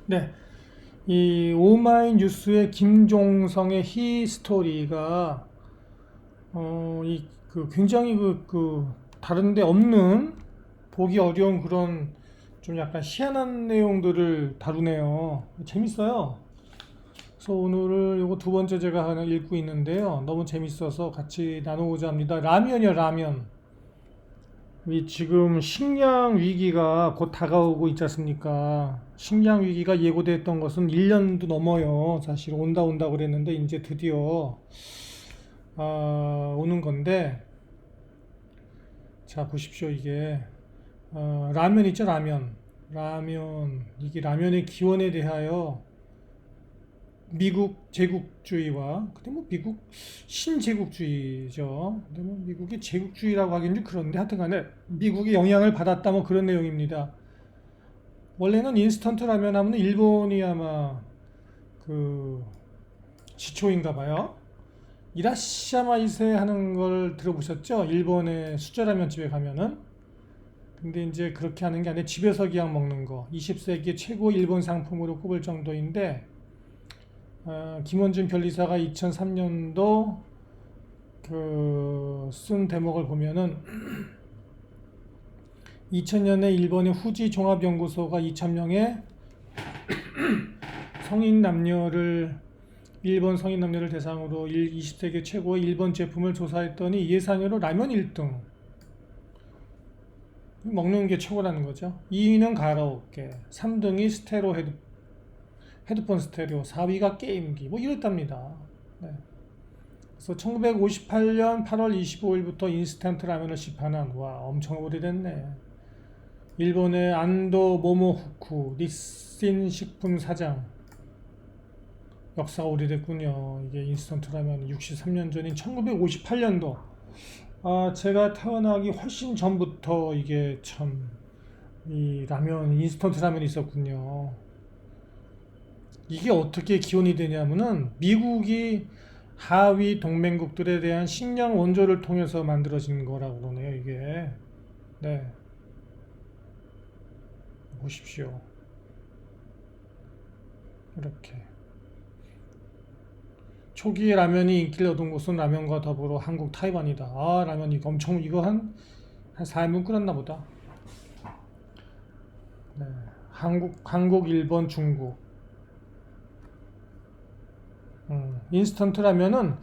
네, 이 오마이뉴스의 김종성의 히스토리가 굉장히 다른데 없는 보기 어려운 그런 좀 약간 희한한 내용들을 다루네요. 재밌어요. 그래서 오늘을 요거 두 번째 제가 하나 읽고 있는데요. 너무 재밌어서 같이 나누고자 합니다. 라면이요, 라면. 이 지금 식량 위기가 곧 다가오고 있지 않습니까? 식량 위기가 예고됐던 것은 1년도 넘어요. 사실 온다 그랬는데 이제 드디어 오는 건데, 자 보십시오. 이게 라면 있죠, 라면. 이게 라면의 기원에 대하여 미국 제국주의와, 근데 뭐 미국 신제국주의죠. 근데 뭐 미국이 제국주의라고 하기는 좀 그런데 하여튼간에 미국이 영향을 받았다 뭐 그런 내용입니다. 원래는 인스턴트 라면 하면 일본이 아마 그 지초인가 봐요. 이라시아마이세 하는 걸 들어보셨죠? 일본의 수저라면 집에 가면은. 근데 이제 그렇게 하는 게 아니라 집에서 그냥 먹는 거. 20세기 최고 일본 상품으로 꼽을 정도인데, 김원준 변리사가 2003년도 쓴 대목을 보면은 2000년에 일본의 후지 종합연구소가 2000명의 성인 남녀를 일본 성인 남녀를 대상으로 20세기 최고의 일본 제품을 조사했더니 예상외로 라면 1등. 먹는 게 최고라는 거죠. 2위는 가라오케, 3등이 헤드폰 스테레오, 4위가 게임기, 뭐 이랬답니다. 네. 그래서 1958년 8월 25일부터 인스턴트 라면을 시판한, 와, 엄청 오래됐네. 일본의 안도 모모후쿠 니신 식품 사장. 역사가 오래됐군요. 이게 인스턴트 라면 63년 전인 1958년도. 제가 태어나기 훨씬 전부터 이게 참, 이 라면, 인스턴트 라면이 있었군요. 이게 어떻게 기원이 되냐면은 미국이 하위 동맹국들에 대한 식량 원조를 통해서 만들어진 거라고 그러네요, 이게. 네, 보십시오. 이렇게. 초기에 라면이 인기를 얻은 곳은 라면과 더불어 한국, 타이완이다. 라면 이거 엄청, 이거 한 4인분 끓였나 보다. 네. 한국, 일본, 중국. 인스턴트 라면은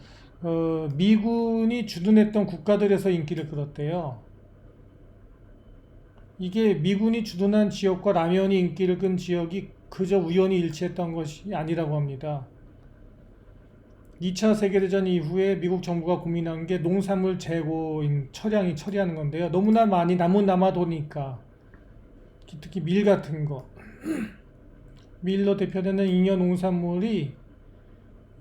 미군이 주둔했던 국가들에서 인기를 끌었대요. 이게 미군이 주둔한 지역과 라면이 인기를 끈 지역이 그저 우연히 일치했던 것이 아니라고 합니다. 2차 세계대전 이후에 미국 정부가 고민한 게 농산물 재고인 처리하는 건데요. 너무나 많이 남아도니까 특히 밀 같은 거, 밀로 대표되는 잉여 농산물이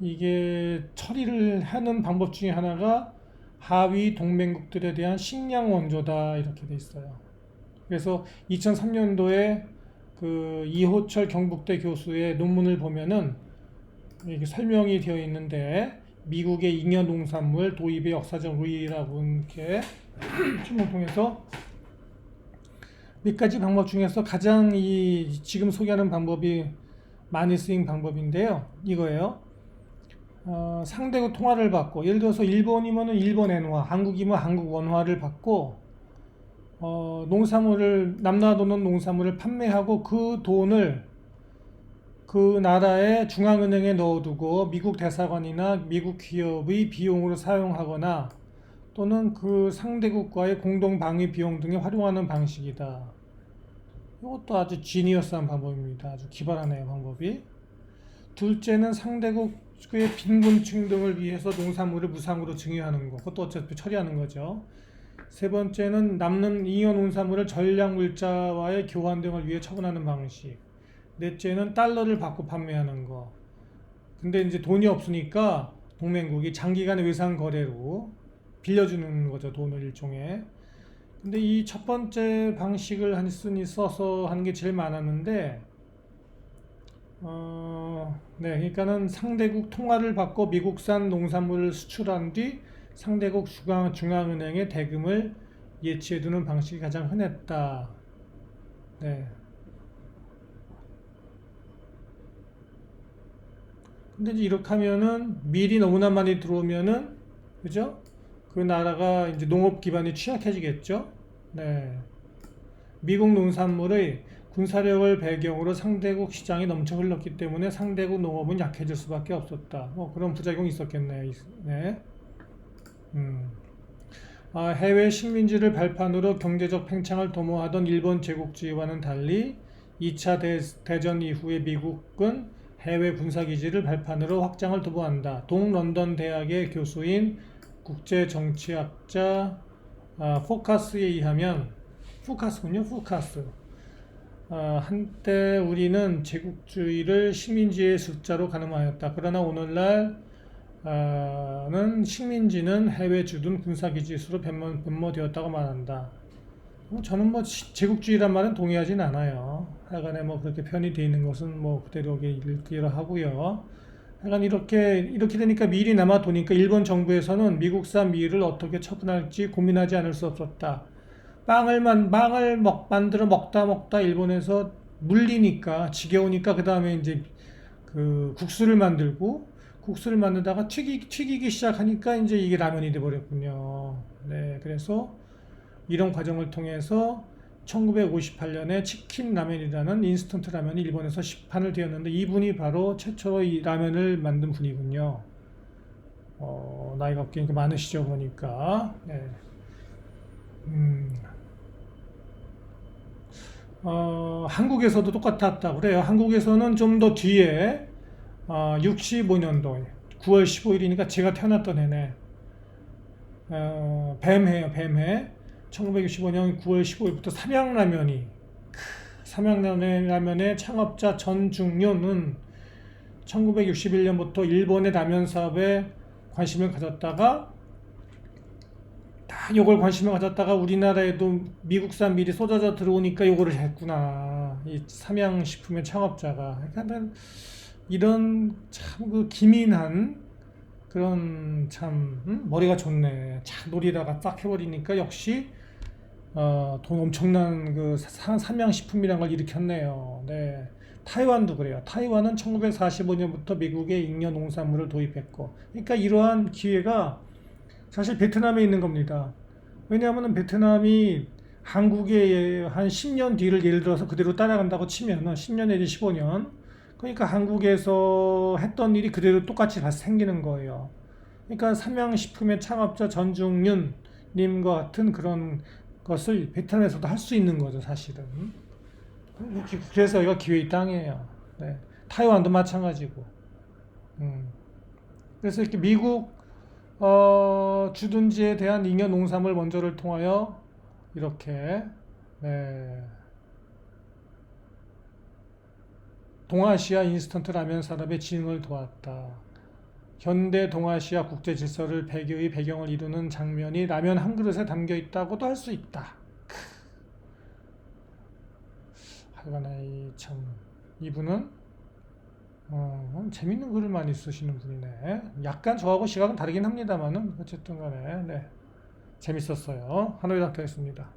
이게 처리를 하는 방법 중에 하나가 하위 동맹국들에 대한 식량 원조다 이렇게 돼 있어요. 그래서 2003년도에 이호철 경북대 교수의 논문을 보면은 이게 설명이 되어 있는데 미국의 잉여 농산물 도입의 역사적 의의라고 이렇게 질문 통해서 몇 가지 방법 중에서 가장 이 지금 소개하는 방법이 많이 쓰인 방법인데요. 이거예요. 상대국 통화를 받고, 예를 들어서 일본이면은 일본 엔화, 한국이면 한국 원화를 받고, 남나라도는 농산물을 판매하고 그 돈을 그 나라의 중앙은행에 넣어두고 미국 대사관이나 미국 기업의 비용으로 사용하거나 또는 그 상대국과의 공동 방위 비용 등에 활용하는 방식이다. 이것도 아주 지니어스한 방법입니다. 아주 기발하네요, 방법이. 둘째는 상대국의 빈곤층 등을 위해서 농산물을 무상으로 증여하는 것. 그것도 어차피 처리하는 거죠. 세 번째는 남는 잉여 농산물을 전략 물자와의 교환 등을 위해 처분하는 방식. 넷째는 달러를 받고 판매하는 거. 근데 이제 돈이 없으니까 동맹국이 장기간의 외상 거래로 빌려주는 거죠. 돈을 일종의. 근데 이 첫 번째 방식을 쓰니 써서 하는 게 제일 많았는데, 네, 그러니까는 상대국 통화를 받고 미국산 농산물을 수출한 뒤 상대국 중앙은행에 대금을 예치해두는 방식이 가장 흔했다. 네, 근데 이제 이렇게 하면은 밀이 너무나 많이 들어오면은, 그죠? 그 나라가 이제 농업 기반이 취약해지겠죠? 네. 미국 농산물의 군사력을 배경으로 상대국 시장이 넘쳐 흘렀기 때문에 상대국 농업은 약해질 수밖에 없었다. 뭐 그런 부작용이 있었겠네요. 네. 해외 식민지를 발판으로 경제적 팽창을 도모하던 일본 제국주의와는 달리 2차 대전 이후에 미국은 해외 군사기지를 발판으로 확장을 도모한다. 동런던 대학의 교수인 국제정치학자 포카스에 의하면, 포카스군요, 포카스. 한때 우리는 제국주의를 식민지의 숫자로 가늠하였다. 그러나 오늘날은 식민지는 해외 주둔 군사기지 수로 변모되었다고 말한다. 저는 뭐 제국주의란 말은 동의하진 않아요. 하여간에 뭐 그렇게 편이 돼 있는 것은 뭐 그대로 읽기로 하고요. 하여간 이렇게 되니까 밀이 남아 도니까 일본 정부에서는 미국산 밀을 어떻게 처분할지 고민하지 않을 수 없었다. 빵을 만들어 먹다 일본에서 물리니까 지겨우니까 그 다음에 이제 그 국수를 만들다가 튀기기 시작하니까 이제 이게 라면이 돼 버렸군요. 네, 그래서 이런 과정을 통해서 1958년에 치킨 라면이라는 인스턴트 라면이 일본에서 시판을 되었는데 이분이 바로 최초로 이 라면을 만든 분이군요. 나이가 꽤 많으시죠 보니까. 네. 한국에서도 똑같았다 그래요. 한국에서는 좀 더 뒤에 65년도 9월 15일이니까 제가 태어났던 해네. 뱀해요, 뱀해. 1965년 9월 15일부터 삼양라면의 창업자 전중료는 1961년부터 일본의 라면 사업에 관심을 가졌다가 요걸 관심을 가졌다가 우리나라에도 미국산 밀이 쏟아져 들어오니까 요거를 했구나. 이 삼양식품의 창업자가. 그러니까 이런 참 그 기민한 그런 참 머리가 좋네. 참 노리다가 딱 해버리니까 역시 돈 엄청난 그 삼양식품이란 걸 일으켰네요. 네. 타이완도 그래요. 타이완은 1945년부터 미국의 잉여 농산물을 도입했고, 그러니까 이러한 기회가 사실 베트남에 있는 겁니다. 왜냐하면 베트남이 한국의 한 10년 뒤를 예를 들어서 그대로 따라간다고 치면은 10년 내지 15년, 그러니까 한국에서 했던 일이 그대로 똑같이 생기는 거예요. 그러니까 삼양식품의 창업자 전중윤 님과 같은 그런 것을 베트남에서도 할 수 있는 거죠, 사실은. 그래서 여기가 기회의 땅이에요. 네. 타이완도 마찬가지고. 그래서 이렇게 미국 주둔지에 대한 잉여 농산물 원조를 통하여 이렇게 네, 동아시아 인스턴트 라면 산업의 진흥을 도왔다. 현대 동아시아 국제 질서를 배경을 이루는 장면이 라면 한 그릇에 담겨 있다고도 할 수 있다. 하여간에 참 이분은 재밌는 글을 많이 쓰시는 분이네. 약간 저하고 시각은 다르긴 합니다만은 어쨌든 간에 네, 재밌었어요. 하노이 닥터였습니다.